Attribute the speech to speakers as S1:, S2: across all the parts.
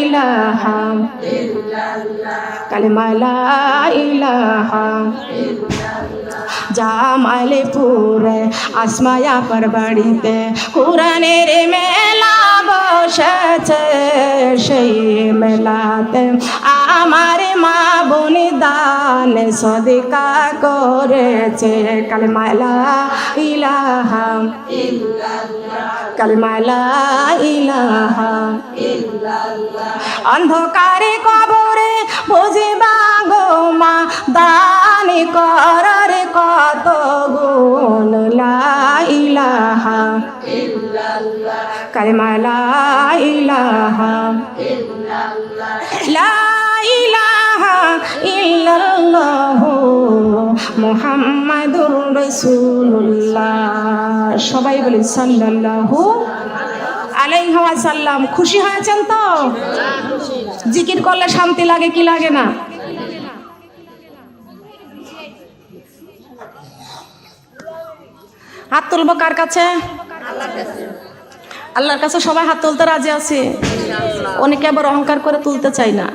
S1: ইলাহা কালিমা লা ইলাহা জামালপুরে আসমায়া পর বাড়িতে কোরআনের মেলা বসেছে সেই মেলাতে আমার মা বোনি দান সদকা করেছে কালিমা লা ইলাহা কালিমা লা ইলাহা অন্ধকারে কবরে বুঝিবা গো মা দানি করার কত গুণ লা ইলাহা কালিমা লা ইলাহা লা ইলাহা ইল্লাল্লাহ মুহাম্মাদুর রাসূলুল্লাহ। সবাই বলি সাল্লাল্লাহু আলাইহি ওয়াসাল্লাম। খুশি হয়েছেন তো? জিকির করলে শান্তি লাগে কি লাগে না? হাত তুলবো কার কাছে? আল্লাহর কাছে সবাই হাত তুলতে রাজি আছে। অনেকে আবার অহংকার করে তুলতে চাই না।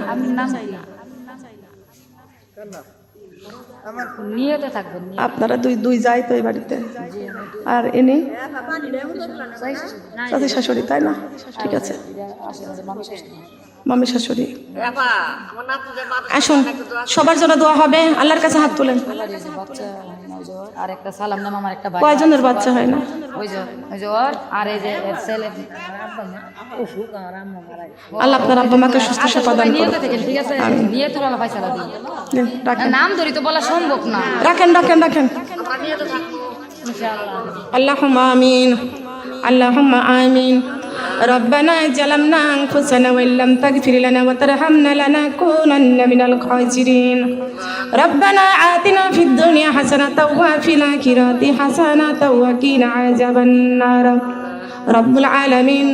S1: আপনারা দুই যাই তো এই বাড়িতে। আর এনে শাশুড়ি তাই না? ঠিক আছে, মামি শাশুড়ি আসুন, সবার জন্য দোয়া হবে। আল্লাহর কাছে হাত তুলেন।
S2: আর একটা সালাম নাম আমার একটা ভাই।
S1: কয়জনের বাচ্চা হয় না?
S2: ওই যে ওর আর এই যে এর ছেলে
S1: আল্লাহ আপনার আব্বা মাকে সুস্থ সেবা দান করুন।
S2: ঠিক আছে, নিয়ে তোর আল্লাহ ফয়সালা দিন। নাম ধরি তো বলা সম্ভব না।
S1: রাখেন রাখেন রাখেন। আল্লাহুম্মা আমিন, আল্লাহুম্মা আমিন। ربنا ظلمنا أنفسنا وإن لم تغفر لنا وترحمنا لنكونن من الخاسرين ربنا آتنا في الدنيا حسنة وفي الآخرة حسنة وقنا عذاب النار رب العالمين।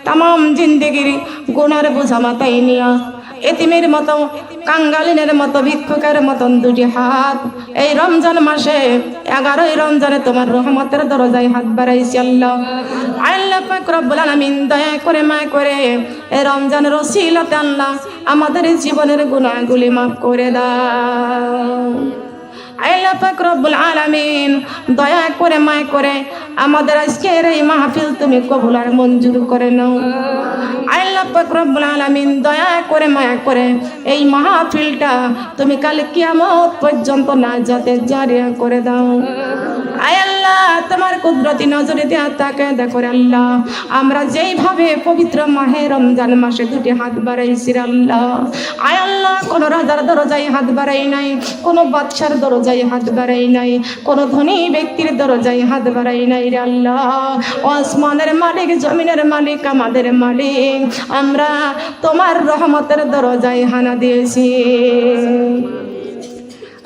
S1: तमाम जिंदगी गुनार बोझा माথায় নিয়া এতিমের মতো কাঙ্গালিনের মতো ভিক্ষুকের মতন দুটি হাত এই রমজান মাসে 11ই রমজানে তোমার রহমতের দরজায় হাত বাড়াইছি আল্লাহ। আল্লাহ পাক রব্বুল আলামিন দয়া করে মায়া করে এই রমজানের ওসিলাতে আল্লাহ আমাদের জীবনের গুনাহগুলি মাফ করে দাও। আল্লাহ পাক রব্বুল আলামিন দয়া করে মায়া করে আমাদের আজকের এই মাহফিল তুমি কবুল আর মঞ্জুর করে নাও। আল্লাহ পাক রব্বুল আলামিন দয়া করে মায়া করে এই মাহফিলটা তুমি কাল কিয়ামত পর্যন্ত নাজাতের জারিয়া করে দাও। আয় আল্লাহ তোমার কুদরতি নজরে দেয়া তাকায় দেখো আল্লাহ, আমরা যেইভাবে পবিত্র মাহে রমজান মাসে দুটি হাত বাড়াইছি আল্লাহ, আয় আল্লাহ কোন রাজার দরজায় হাত বাড়াই নাই, কোন বাদশার দরজায় হাত বাড়াই নাই, কোন ধনী ব্যক্তির দরজায় হাত বাড়াই নাই রে আল্লাহ। আসমানের মালিক, জমিনের মালিক, আমাদের মালিক, আমরা তোমার রহমতের দরজায় হানা দিয়েছি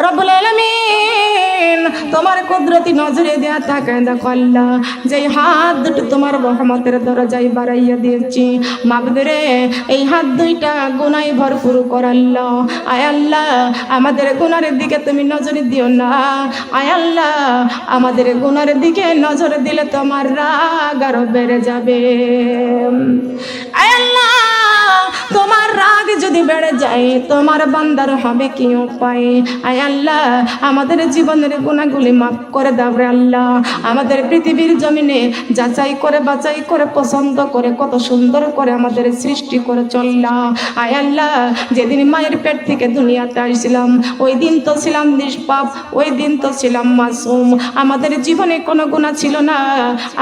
S1: রব্বুল আলামিন। তোমার কুদরতি নজরে দেয়া তাকায় দেখো আল্লাহ, যেই হাত দুটো তোমার রহমতের দরজায় বাড়াইয়া দিয়েছি মাবুদরে, এই হাত দুইটা গুনায় ভরপুর কর আল্লাহ। আয় আল্লাহ আমাদের গুনার দিকে তুমি নজর দিও না। আয় আল্লাহ আমাদের গুনার দিকে নজর দিলে তোমার রাগ আরো বেড়ে যাবে। আয় আল্লাহ তোমার রাগ যদি বেড়ে যায় তোমার বান্দার হবে কি উপায়? আয় আল্লাহ আমাদের জীবনের গুনাহগুলি মাফ করে দাও রে আল্লাহ। আমাদের পৃথিবীর জমিনে যাচাই করে বাছাই করে পছন্দ করে কত সুন্দর করে আমাদের সৃষ্টি করে চললা। আয় আল্লাহ যেদিন মায়ের পেট থেকে দুনিয়াতে আসছিলাম ওই দিন তো ছিলাম নিষ্পাপ, ওই দিন তো ছিলাম মাসুম। আমাদের জীবনে কোনো গুনাহ ছিল না,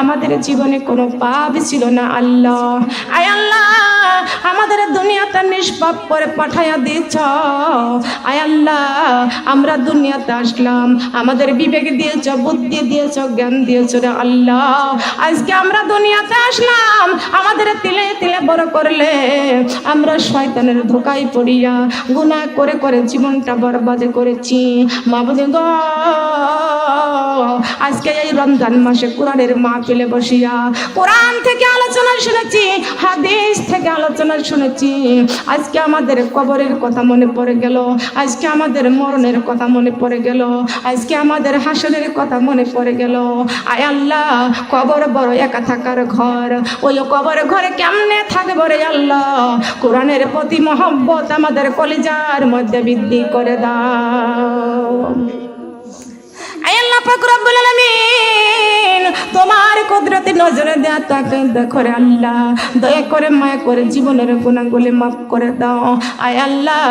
S1: আমাদের জীবনে কোনো পাপ ছিল না আল্লাহ। আয় আল্লাহ আমাদের দুনিয়াতে নিষ্পাপ করে পাঠাইয়া দিয়েছ। আয় আল্লাহ আমরা দুনিয়াতে আসলাম, আমাদের বিবেক দিয়েছ, বুদ্ধি দিয়েছ, জ্ঞান দিয়েছ রে আল্লাহ। আজকে আমরা দুনিয়াতে আসলাম, আমাদের তিলে তিলে বড় করলে আমরা শয়তানের ধোকায় পড়িয়া গুনাহ করে করে জীবনটা বরবাদ করেছি মাবুদ গো। আজকে এই রমজান মাসে কোরআনের মাহফিলে বসিয়া কোরআন থেকে আলোচনা শুনেছি, হাদিস থেকে আলোচনা শুনেছি, আজকে আমাদের কবরের কথা মনে পড়ে গেল, আজকে আমাদের মরণের কথা মনে পড়ে গেল, আজকে আমাদের হাসরের কথা মনে পড়ে গেল। আয় আল্লাহ, কবর বড় একা থাকার ঘর, ওই কবর ঘরে কেমনে থাকবো রে আল্লাহ? কোরআনের প্রতি মহব্বত আমাদের কলিজার মধ্যে বৃদ্ধি করে দাও। আয় আল্লাহ পাক রব্বুল আলামিন, তোমার কুদরতি নজরে দেয়া তাকে দেখো রে আল্লাহ, দয়া করে মায়া করে জীবনের গুনাহগুলি মাফ করে দাও। আয় আল্লাহ,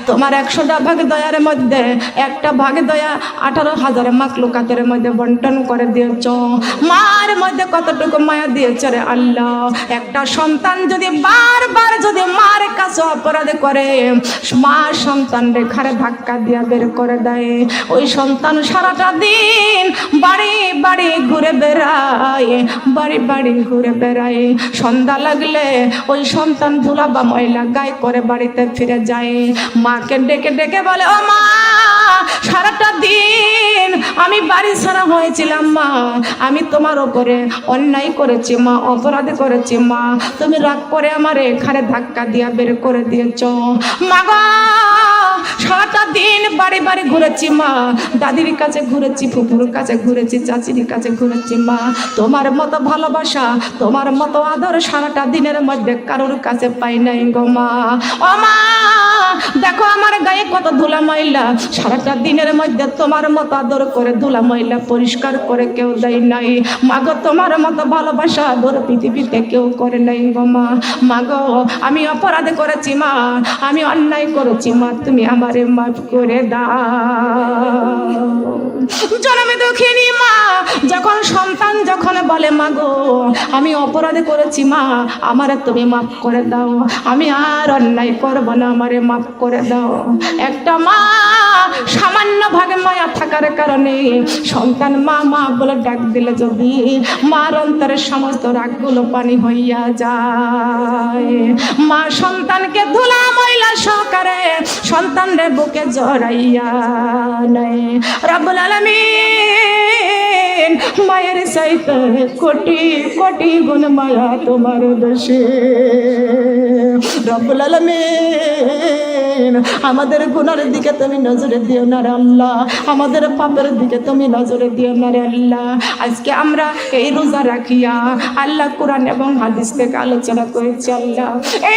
S1: তোমার 100টা ভাগ দয়ার মধ্যে একটা ভাগ দয়া 18,000 মাখলুকাতের মধ্যে বন্টন করে দিয়েছ। মার মধ্যে কতটুকু মায়া দিয়েছ রে আল্লাহ। একটা সন্তান যদি বারবার যদি মার কাছে অপরাধ করে, মা সন্তান রেখারে ধাক্কা দিয়া বের করে দেয়, ওই সন্তান সারাটা দিন বাড়ি বাড়ি ঘুরে বেড়ায়, বাড়ি বাড়ি ঘুরে বেড়ায়। সন্ধ্যা লাগলে ওই সন্তান ধুলা বা ময়লা গায়ে করে বাড়িতে ফিরে যায়। মাকে ডেকে ডেকে বলে, ও মা, সারাটা দিন আমি বাড়ি ছাড়া হয়েছিলাম মা, আমি তোমার ওপরে অন্যায় করেছি মা, অপরাধ করেছি মা, তুমি রাগ করে আমার এখানে ধাক্কা দিয়া বের করে দিয়েছ। মা গো, সারাটা দিন বাড়ি বাড়ি ঘুরেছি মা, দাদির কাছে ঘুরেছি, ফুপুর কাছে ঘুরেছি, চাচির কাছে ঘুরেছি মা, তোমার মতো ভালোবাসা, তোমার মতো আদর সারাটা দিনের মধ্যে কারোর কাছে পাই নাই গো মা। ও মা, দেখো আমার গায়ে কত ধুলা ময়লা, সারাটা দিনের মধ্যে তোমার মতো আদর করে ধুলা ময়লা পরিষ্কার করে কেউ দেয় নাই মা গো, তোমার মতো ভালোবাসা আদর পৃথিবীতে কেউ করে নাই গো মা। মা গো, আমি অপরাধ করেছি মা, আমি অন্যায় করেছি মা, তুমি আমারে মাফ করে দাও। জনমে দুঃখিনী মা যখন সন্তান যখন বলে, মা গো আমি অপরাধ করেছি মা, আমারে তুমি মাফ করে দাও, আমি আর অন্যায় করব না, আমারে মাফ করে দাও। একটা মা সামান্য ভাগে মায়া থাকার কারণে সন্তান মা মা বলে ডাক দিলে যদি মার অন্তরের সমস্ত রাগগুলো পানি হইয়া যায়। মা সন্তানকে ধুলা ময়লা সহকারে সন্তানরে বুকে জড়াইয়া নেয়। রব্বুল আলামিন, মায়ের চাইতে কোটি কোটি গুণ মায়া তোমার দেশে। রব্বুল আলামিন, আমাদের গুনার দিকে তুমি নজরে দিও না রে আল্লাহ, আমাদের পাপের দিকে তুমি নজরে দিও না রে আল্লাহ। আজকে আমরা এই রোজা রাখিয়া আল্লাহ কোরআন এবং হাদিস থেকে আলোচনা করেছি আল্লাহ।